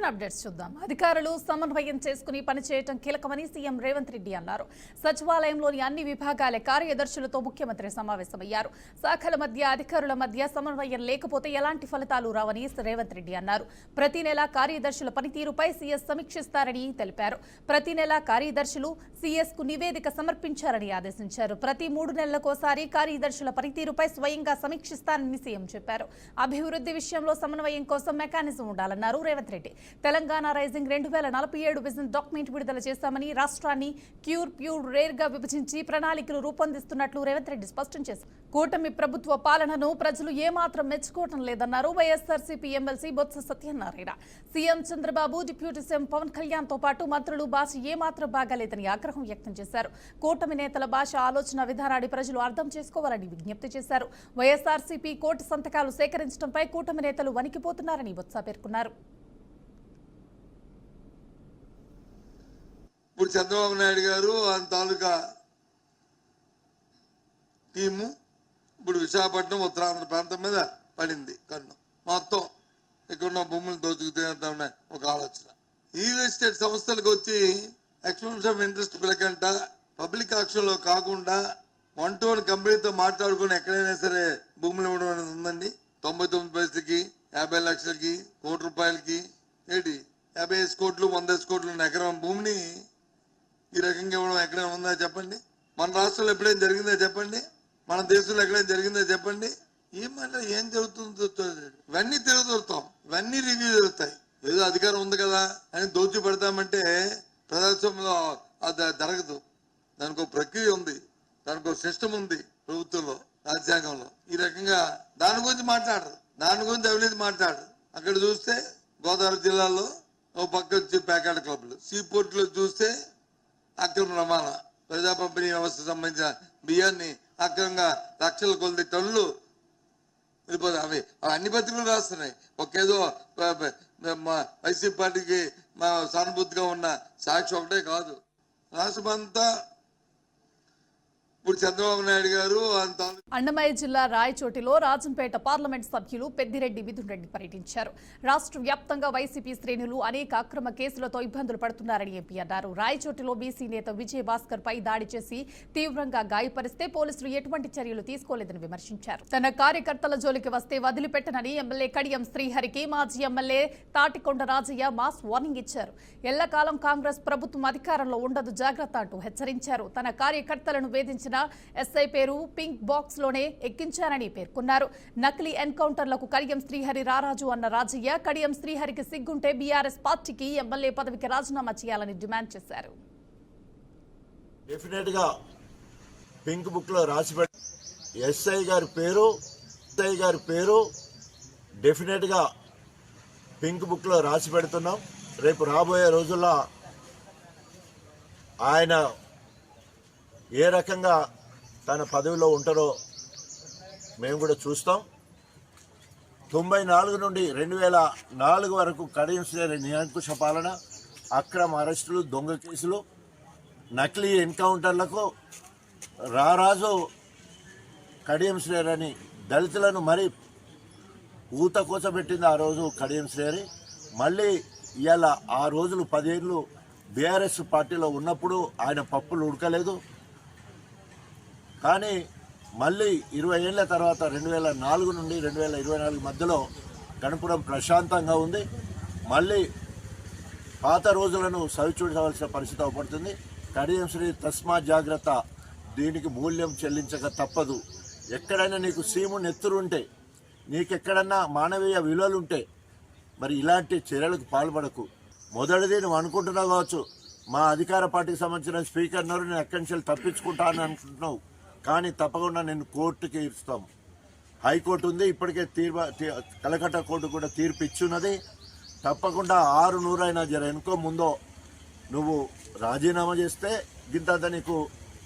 మరిన్ని అప్డేట్స్ చూద్దాం. అధికారులు సమన్వయం చేసుకుని పనిచేయడం కీలకమని సీఎం రేవంత్ రెడ్డి అన్నారు. సచివాలయంలోని అన్ని విభాగాల కార్యదర్శులతో ముఖ్యమంత్రి సమావేశమయ్యారు. శాఖల మధ్య అధికారుల మధ్య సమన్వయం లేకపోతే ఎలాంటి ఫలితాలు రావని రేవంత్ రెడ్డి అన్నారు. ప్రతి నెల కార్యదర్శుల పనితీరుపై సీఎస్ సమీక్షిస్తారని తెలిపారు. ప్రతి నెల కార్యదర్శులు సీఎస్ కు నివేదిక సమర్పించారని ఆదేశించారు. ప్రతి 3 నెలలకోసారి కార్యదర్శుల పనితీరుపై స్వయంగా సమీక్షిస్తారని సీఎం చెప్పారు. అభివృద్ధి విషయంలో సమన్వయం కోసం మెకానిజం ఉండాలన్నారు Revanth Reddy. Telangana rising 2047 vision document విడుదల చేశామని, రాష్ట్రాన్ని ప్యూర్ రేర్ గా విభజించి ప్రణాళికలు రూపొందిస్తున్నట్లు రేవంత్ రెడ్డి స్పష్టం చేశారు. కూటమి ప్రభుత్వ పాలనను ప్రజలు ఏమాత్రం మెచ్చుకోవటం లేదన్నారు YSRCP MLC Botsa Satyanarayana. CM Chandrababu, deputy CM Pawan Kalyan తో పాటు మంత్రులు భాష ఏమాత్రం బాగాలేదని ఆగ్రహం వ్యక్తం చేశారు. కూటమి నేతల భాష, ఆలోచన విధానాన్ని ప్రజలు అర్థం చేసుకోవాలని విజ్ఞప్తి చేశారు. వైఎస్ఆర్సీపీ కోటి సంతకాలు సేకరించడంపై కూటమి నేతలు వణికిపోతున్నారని బొత్స పేర్కొన్నారు. ఇప్పుడు చంద్రబాబు నాయుడు గారు ఆయన తాలూకా టీము ఇప్పుడు విశాఖపట్నం, ఉత్తరాంధ్ర ప్రాంతం మీద పడింది కన్ను. మొత్తం ఇక్కడ భూములు దోచుకుతామనే ఒక ఆలోచన. రియల్ ఎస్టేట్ సంస్థలకు వచ్చి ఎక్స్ప్రెషన్ ఆఫ్ ఇంట్రెస్ట్ పిలకంట పబ్లిక్ ఆక్షన్ లో కాకుండా 1-to-1 కంపెనీతో మాట్లాడుకుని ఎక్కడైనా సరే భూములు ఇవ్వడం అనేది ఉందండి. 99 పైసలకి, 50 లక్షలకి, కోటి రూపాయలకి, 55 కోట్లు, 100 కోట్లు ఎకరం భూమిని ఈ రకంగా ఇవ్వడం ఎక్కడైనా ఉందా చెప్పండి? మన రాష్ట్రంలో ఎప్పుడైనా జరిగిందా చెప్పండి? మన దేశంలో ఎక్కడైనా జరిగిందా చెప్పండి? ఏం జరుగుతుందో ఇవన్నీ తిరుగుతాం, ఇవన్నీ రివ్యూ జరుగుతాయి. ఏదో అధికారం ఉంది కదా అని దోచి పెడతామంటే ప్రజాస్వామ్యంలో అది జరగదు. దానికి ఒక ప్రక్రియ ఉంది, దానికి ఒక సిస్టమ్ ఉంది ప్రభుత్వంలో, రాజ్యాంగంలో. ఈ రకంగా దాని గురించి మాట్లాడరు, దాని గురించి అవినీతి మాట్లాడరు. అక్కడ చూస్తే గోదావరి జిల్లాలో ఒక పక్క వచ్చి ప్యాకెట్ క్లబ్లు, సీపోర్ట్ లో చూస్తే అక్రమ రవాణా, ప్రజా పంపిణీ వ్యవస్థ సంబంధించిన బియ్యాన్ని అక్రమంగా లక్షల కొద్ది టన్నులు వెళ్ళిపోతాయి. అవి అన్ని పత్రికలు రాస్తున్నాయి. ఒకేదో వైసీపీ పార్టీకి సానుభూతిగా ఉన్న సాక్షి ఒకటే కాదు, రాష్ట్రమంతా ఇప్పుడు చంద్రబాబు నాయుడు గారు అన్నమయ్య జిల్లా రాయచోటిలో రాజంపేట పార్లమెంట్ సభ్యులు పెద్దిరెడ్డి మిథున్ రెడ్డి పర్యటించారు. రాష్ట్ర వ్యాప్తంగా వైసీపీ శ్రేణులు అనేక అక్రమ కేసులతో ఇబ్బందులు పడుతున్నారని ఎంపీ అన్నారు. రాయచోటిలో బీసీ నేత విజయభాస్కర్ పై దాడి చేసి తీవ్రంగా గాయపరిస్తే పోలీసులు ఎటువంటి చర్యలు తీసుకోలేదని విమర్శించారు. తన కార్యకర్తల జోలికి వస్తే వదిలిపెట్టనని ఎమ్మెల్యే కడియం శ్రీహరికి మాజీ MLA Thatikonda Rajaiah mass warning ఇచ్చారు. ఎల్లకాలం కాంగ్రెస్ ప్రభుత్వం అధికారంలో ఉండదు, జాగ్రత్త అంటూ హెచ్చరించారు. తన కార్యకర్తలను వేధించిన ఎస్ఐ పేరు పింక్ బాక్స్ లోనే ఎక్కించారని పేర్కొన్నారు. నకిలీ ఎన్కౌంటర్లకు కడియం శ్రీహరి రారాజు అన్న రాజయ్య, కడియం శ్రీహరికి సిగ్గుంటే బీఆర్ఎస్ పార్టీకి ఎమ్మెల్యే పదవికి రాజీనామా చేయాలని డిమాండ్ చేశారు. డెఫినెట్ గా పింక్ బుక్ లో రాసి ఎస్ఐ గారి పేరు డెఫినెట్ గా పింక్ బుక్ లో రాసి పెడుతున్నాం. రేపు రాబోయే రోజుల్లో ఆయన ఏ రకంగా తన పదవిలో ఉంటారో మేము కూడా చూస్తాం. 94 నుండి 2004 వరకు కడియం శ్రీహరి నిరంకుశ పాలన, అక్రమ అరెస్టులు, దొంగ కేసులు, నకిలీ ఎన్కౌంటర్లకు రారాజు కడియం శ్రీహరి అని దళితులను మరీ ఊత కోసపెట్టింది ఆ రోజు కడియం శ్రీహరి. మళ్ళీ ఇవాళ ఆ రోజులు 10 ఏళ్ళు బీఆర్ఎస్ పార్టీలో ఉన్నప్పుడు ఆయన పప్పులు ఉడకలేదు. కానీ మళ్ళీ 20 ఏళ్ల తర్వాత 2004 నుండి 2024 మధ్యలో గణపురం ప్రశాంతంగా ఉంది. మళ్ళీ పాత రోజులను సవిచూడవలసిన పరిస్థితి అవపడుతుంది. కడియం శ్రీ తస్మా జాగ్రత్త, దీనికి మూల్యం చెల్లించక తప్పదు. ఎక్కడైనా నీకు సీము నెత్తురుంటే, నీకెక్కడన్నా మానవీయ విలువలుంటే మరి ఇలాంటి చర్యలకు పాల్పడకు. మొదటిది నువ్వు అనుకుంటున్నావు కావచ్చు, మా అధికార పార్టీకి సంబంధించిన స్పీకర్ను నేను ఎక్కడి నుంచి తప్పించుకుంటా అని అనుకుంటున్నావు. కానీ తప్పకుండా నేను కోర్టుకి ఇస్తాం. హైకోర్టు ఉంది, ఇప్పటికే కలకత్తా కోర్టు కూడా తీర్పు ఇచ్చున్నది. తప్పకుండా 600 అయినా జర ఎనుకో ముందో నువ్వు రాజీనామా చేస్తే గింతంత నీకు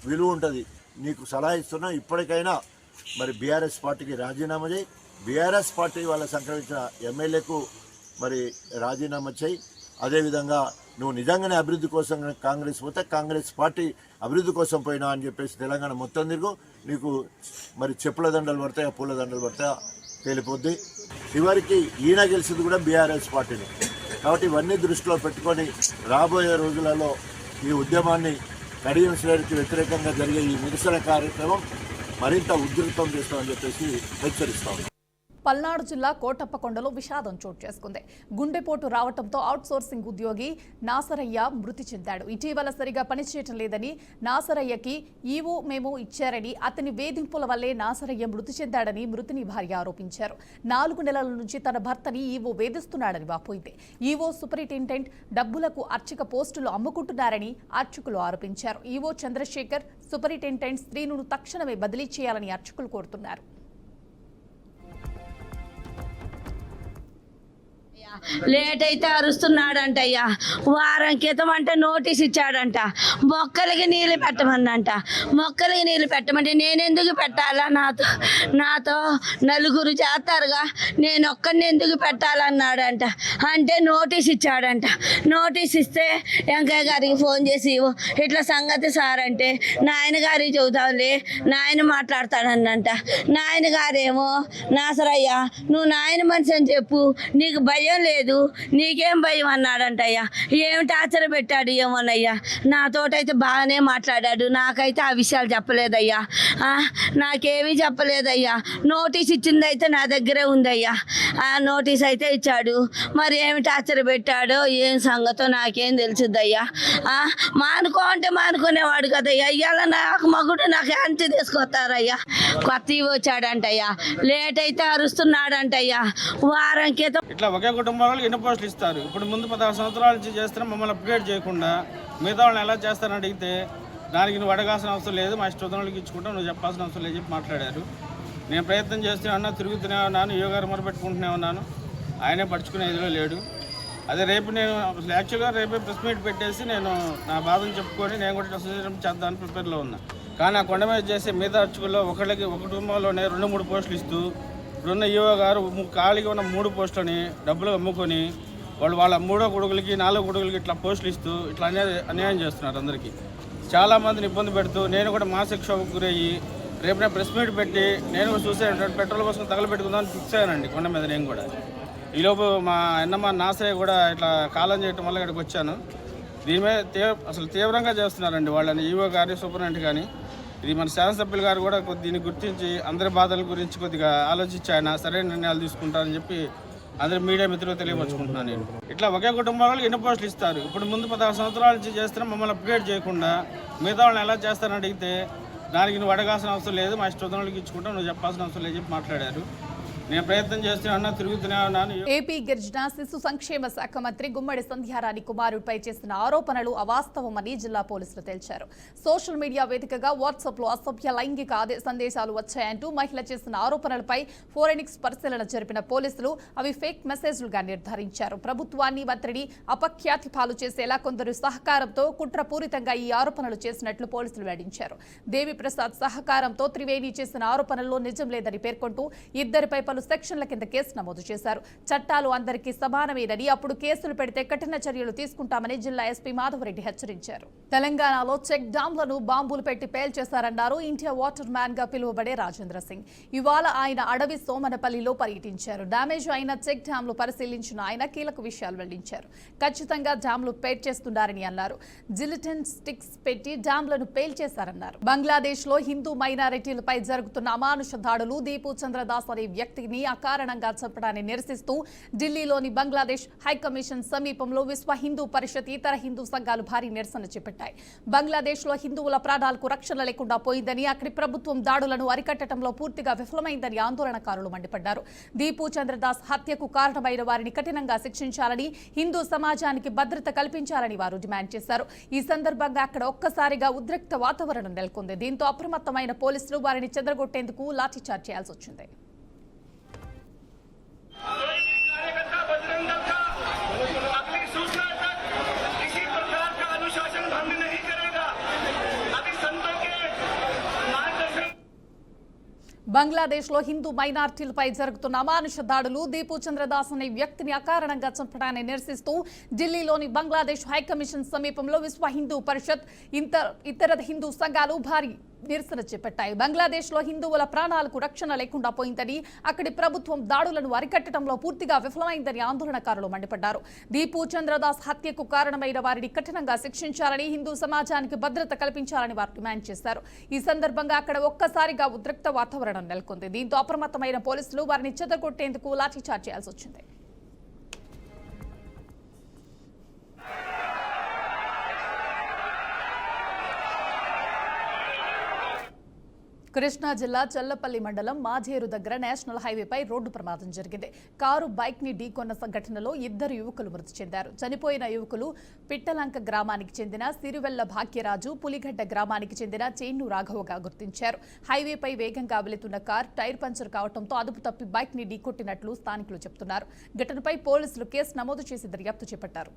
విలువ ఉంటుంది. నీకు సలహా ఇస్తున్నా, ఇప్పటికైనా మరి బీఆర్ఎస్ పార్టీకి రాజీనామా చేయి. బీఆర్ఎస్ పార్టీ వాళ్ళ సంక్రమించిన ఎమ్మెల్యేకు మరి రాజీనామా చేయి. అదేవిధంగా నువ్వు నిజంగానే అభివృద్ధి కోసం కాంగ్రెస్ పోతే కాంగ్రెస్ పార్టీ అభివృద్ధి కోసం పోయినా అని చెప్పేసి తెలంగాణ మొత్తం తిరుగు. నీకు మరి చెప్పుల దండలు పడతాయా, పూల దండలు పడతాయా తేలిపోద్ది. చివరికి ఈయన గెలిచింది కూడా బీఆర్ఎస్ పార్టీని. కాబట్టి ఇవన్నీ దృష్టిలో పెట్టుకొని రాబోయే రోజులలో ఈ ఉద్యమాన్ని కడియం శ్రేణికి వ్యతిరేకంగా జరిగే ఈ నిరసన కార్యక్రమం మరింత ఉధృతం చేస్తామని చెప్పేసి హెచ్చరిస్తాం. పల్నాడు జిల్లా కోటప్పకొండలో విషాదం చోటు చేసుకుంది. గుండెపోటు రావడంతో అవుట్సోర్సింగ్ ఉద్యోగి నాసరయ్య మృతి చెందాడు. ఇటీవల సరిగా పనిచేయటం లేదని నాసరయ్యకి ఈవో మేము ఇచ్చారని, అతని వేధింపుల వల్లే నాసరయ్య మృతి చెందాడని మృతుని భార్య ఆరోపించారు. 4 నెలల నుంచి తన భర్తని ఈవో వేధిస్తున్నాడని వాపోయింది. ఈవో సూపరింటెండెంట్ డబ్బులకు అర్చక పోస్టులు అమ్ముకుంటున్నారని అర్చకులు ఆరోపించారు. ఈవో చంద్రశేఖర్ సూపరింటెండెంట్ శ్రీనును తక్షణమే బదిలీ చేయాలని అర్చకులు కోరుతున్నారు. లేట్ అయితే అరుస్తున్నాడంట అయ్యా. వారం క్రితం అంటే నోటీస్ ఇచ్చాడంట, మొక్కలకి నీళ్ళు పెట్టమన్నంట. మొక్కలకి నీళ్ళు పెట్టమంటే నేనెందుకు పెట్టాలా, నాతో నలుగురు చేస్తారుగా, నేను ఒక్కడిని ఎందుకు పెట్టాలన్నాడంట. అంటే నోటీస్ ఇచ్చాడంట. నోటీస్ ఇస్తే వెంకయ్య గారికి ఫోన్ చేసి ఇట్లా సంగతి సార్ అంటే నాయన గారికి చెబుతావులే, నాయన మాట్లాడతాడన్నంట. నాయన గారేమో నాసరయ్య నువ్వు నాయన మనిషి అని చెప్పు, నీకు భయం లేదు, నీకేం భయం అన్నాడంటయ్యా. ఏమి టార్చర్ పెట్టాడు ఏమోనయ్యా. నాతోటైతే బాగానే మాట్లాడాడు, నాకైతే ఆ విషయాలు చెప్పలేదయ్యా. నాకేమీ చెప్పలేదయ్యా. నోటీస్ ఇచ్చిందైతే నా దగ్గరే ఉందయ్యా. ఆ నోటీస్ అయితే ఇచ్చాడు, మరి ఏమి టార్చర్ పెట్టాడో ఏం సంగతో నాకేం తెలుసుద్దయ్యా. మానుకో అంటే మానుకునేవాడు కదయ్యా. ఇవాళ నాకు మగుడు నాకు అంచి తీసుకొస్తారయ్యా. కొత్త వచ్చాడంటయ్యా. లేట్ అయితే అరుస్తున్నాడంటయ్యా. వారం క్రితం ఇట్లా ఒకే కుటుంబాలకు ఎన్ని పోస్టులు ఇస్తారు. ఇప్పుడు ముందు 16 సంవత్సరాల నుంచి చేస్తున్నా మమ్మల్ని అప్గ్రేడ్ చేయకుండా మిగతా వాళ్ళని ఎలా చేస్తారని అడిగితే దానికి నువ్వు అడగాల్సిన అవసరం లేదు, మా ఇష్టోత్తరాలకు ఇచ్చుకుంటావు, నువ్వు చెప్పాల్సిన అవసరం లేదు చెప్పి మాట్లాడారు. నేను ప్రయత్నం చేస్తూనే ఉన్నా, తిరుగుతూనే ఉన్నాను, యోగారు మొరపెట్టుకుంటూనే ఉన్నాను, ఆయనే పడుచుకునే ఇదిలో లేడు. అదే రేపు నేను యాక్చువల్గా రేపే ప్రెస్ మీట్ పెట్టేసి నేను నా బాధను చెప్పుకొని నేను కూడా అసోసియేషన్ చేద్దామని ప్రిపేర్లో ఉన్నా. కానీ ఆ కొండ మీద చేసే మిగతా అర్చకుల్లో ఒక కుటుంబంలోనే 2-3 పోస్టులు ఇస్తూ ఇప్పుడున్న ఈవో గారు ఖాళీగా ఉన్న 3 పోస్టులని డబ్బులు అమ్ముకొని వాళ్ళ 3వ కొడుకులకి 4వ కొడుకులకి ఇట్లా పోస్టులు ఇస్తూ ఇట్లా అన్యాయం చేస్తున్నారు. అందరికీ చాలామందిని ఇబ్బంది పెడుతూ నేను కూడా మానసిక క్షోభకు గురయ్యి రేపు నేను ప్రెస్ మీట్ పెట్టి నేను కూడా చూసాను, పెట్రోల్ కోసం తగలబెట్టుకుందామని ఫిక్స్ అయ్యానండి కొండ మీద. నేను కూడా ఈలోపు మా అన్నమ్మ నాసరయ్య కూడా ఇట్లా కాలం చేయటం వల్ల ఇక్కడికి వచ్చాను. దీని మీద అసలు తీవ్రంగా చేస్తున్నారండి వాళ్ళని, ఈవో గారి సూపరింటెండెంట్ కానీ. ఇది మన శాసనసభ్యులు గారు కూడా దీన్ని గుర్తించి అందరి బాధల గురించి కొద్దిగా ఆలోచించి ఆయన సరైన నిర్ణయాలు తీసుకుంటారని చెప్పి అందరి మీడియా మిత్రులు తెలియపరుచుకుంటున్నాను. నేను ఇట్లా ఒకే కుటుంబాలకు ఎన్ని పోస్టులు ఇస్తారు. ఇప్పుడు ముందు 16 సంవత్సరాల నుంచి చేస్తున్నా మమ్మల్ని అప్గ్రేడ్ చేయకుండా మిగతా వాళ్ళని ఎలా చేస్తారని అడిగితే దానికి నువ్వు అడగాల్సిన అవసరం లేదు, మా ఇష్టోత్తరాలకు ఇచ్చుకుంటావు, నువ్వు చెప్పాల్సిన అవసరం లేదు చెప్పి మాట్లాడారు. నేను ప్రయత్నం చేస్తున్నా, తిరుగుతూనే ఉన్నాను. ఏపీ గిరిజన శిశు సంక్షేమ శాఖ మంత్రి గుమ్మడి సంధ్యారాణి కుమారుడిపై చేసిన ఆరోపణలు అవాస్తవమని జిల్లా పోలీసులు తేల్చారు. సోషల్ మీడియా వేదికగా వాట్సాప్ లో అసభ్య లైంగిక సందేశాలు వచ్చాయంటూ మహిళ చేసిన ఆరోపణలపై ఫోరెనిక్స్ పరిశీలన జరిపిన పోలీసులు అవి ఫేక్ మెసేజ్లుగా నిర్ధారించారు. ప్రభుత్వాన్ని మంత్రిని అపఖ్యాతి పాలు చేసేలా కొందరు సహకారంతో కుట్రపూరితంగా ఈ ఆరోపణలు చేసినట్లు పోలీసులు వెల్లడించారు. దేవిప్రసాద్ సహకారంతో త్రివేణి చేసిన ఆరోపణల్లో నిజం లేదని పేర్కొంటూ ఇద్దరిపై సెక్షన్ల కింద కేసు నమోదు చేశారు. చట్టాలు అందరికీ సమానమేనని, అప్పుడు కేసులు పెడితే కఠిన చర్యలు తీసుకుంటామని జిల్లా ఎస్పీ మాధవరెడ్డి హెచ్చరించారు. తెలంగాణలో చెక్ డ్యాంలను బాంబులు పెట్టి పేల్చేశారన్నారు ఇండియా వాటర్ మ్యాన్ గా పిలువబడే రాజేంద్ర సింగ్. ఇవాళ ఆయన అడవి సోమనపల్లిలో పర్యటించారు. డ్యామేజ్ అయిన చెక్ డ్యాంలు పరిశీలించిన ఆయన కీలక విషయాలు వెల్లడించారు. ఖచ్చితంగా డ్యాంలు పేల్చేస్తున్నారని అన్నారు. జిలిటన్ స్టిక్స్ పెట్టి డ్యాంలను పేల్చేశారన్నారు. బంగ్లాదేశ్ లో హిందూ మైనారిటీలపై జరుగుతున్న అమానుష దాడులు దీపు చంద్రదాస్ అనే వ్యక్తిని అకారణంగా చంపడాన్ని నిరసిస్తూ ఢిల్లీలోని బంగ్లాదేశ్ హైకమిషన్ సమీపంలో విశ్వ హిందూ పరిషత్ ఇతర హిందూ సంఘాలు భారీ నిరసన చేపట్టాయి. బంగ్లాదేశ్ లో హిందువుల ప్రాణాలకు రక్షణ లేకుండా పోయిందని, అక్కడి ప్రభుత్వం దాడులను అరికట్టడంలో పూర్తిగా విఫలమైందని ఆందోళనకారులు మండిపడ్డారు. దీపు చంద్రదాస్ హత్యకు కారణమైన వారిని కఠినంగా శిక్షించాలని, హిందూ సమాజానికి భద్రత కల్పించాలని వారు డిమాండ్ చేశారు. ఈ సందర్భంగా అక్కడ ఒక్కసారిగా ఉద్రిక్త వాతావరణం నెలకొంది. దీంతో అప్రమత్తమైన పోలీసులు వారిని చెదరగొట్టేందుకు లాఠీచార్జ్ చేయాల్సి వచ్చింది. బంగ్లాదేశ్ లో హిందూ మైనార్టీలపై జరుగుతున్న అమానుష దాడులు, దీపు చంద్రదాస్ అనే వ్యక్తిని అకారణంగా చంపడాన్ని నిరసిస్తూ ఢిల్లీలోని బంగ్లాదేశ్ హైకమిషన్ సమీపంలో విశ్వ హిందూ పరిషత్ ఇతర హిందూ సంఘాలు భారీ నిరసన చేపట్టాయి. బంగ్లాదేశ్లో హిందువుల ప్రాణాలకు రక్షణ లేకుండా పోయిందని, అక్కడి ప్రభుత్వం దాడులను అరికట్టడంలో పూర్తిగా విఫలమైందని ఆందోళనకారులు మండిపడ్డారు. దీపు చంద్రదాస్ హత్యకు కారణమైన వారిని కఠినంగా శిక్షించాలని, హిందూ సమాజానికి భద్రత కల్పించాలని వారు డిమాండ్ చేశారు. ఈ సందర్భంగా అక్కడ ఒక్కసారిగా ఉద్రిక్త వాతావరణం నెలకొంది. దీంతో అప్రమత్తమైన పోలీసులు వారిని చెదరగొట్టేందుకు లాఠీచార్జ్ చేయాల్సి వచ్చింది. కృష్ణా జిల్లా చల్లపల్లి మండలం మాజేరు దగ్గర నేషనల్ హైవేపై రోడ్డు ప్రమాదం జరిగింది. కారు బైక్ ని ఢీకొన్న ఘటనలో 2 యువకులు మృతి చెందారు. చనిపోయిన యువకులు పిట్టలంక గ్రామానికి చెందిన సిరివెల్ల భాగ్యరాజు, పులిగడ్డ గ్రామానికి చెందిన చేన్ను రాఘవగా గుర్తించారు. హైవేపై వేగంగా వెళుతున్న కార్ టైర్ పంచర్ కావడంతో అదుపు తప్పి బైక్ ని ఢీకొట్టినట్లు స్థానికులు చెబుతున్నారు. ఘటనపై పోలీసులు కేసు నమోదు చేసి దర్యాప్తు చేపట్టారు.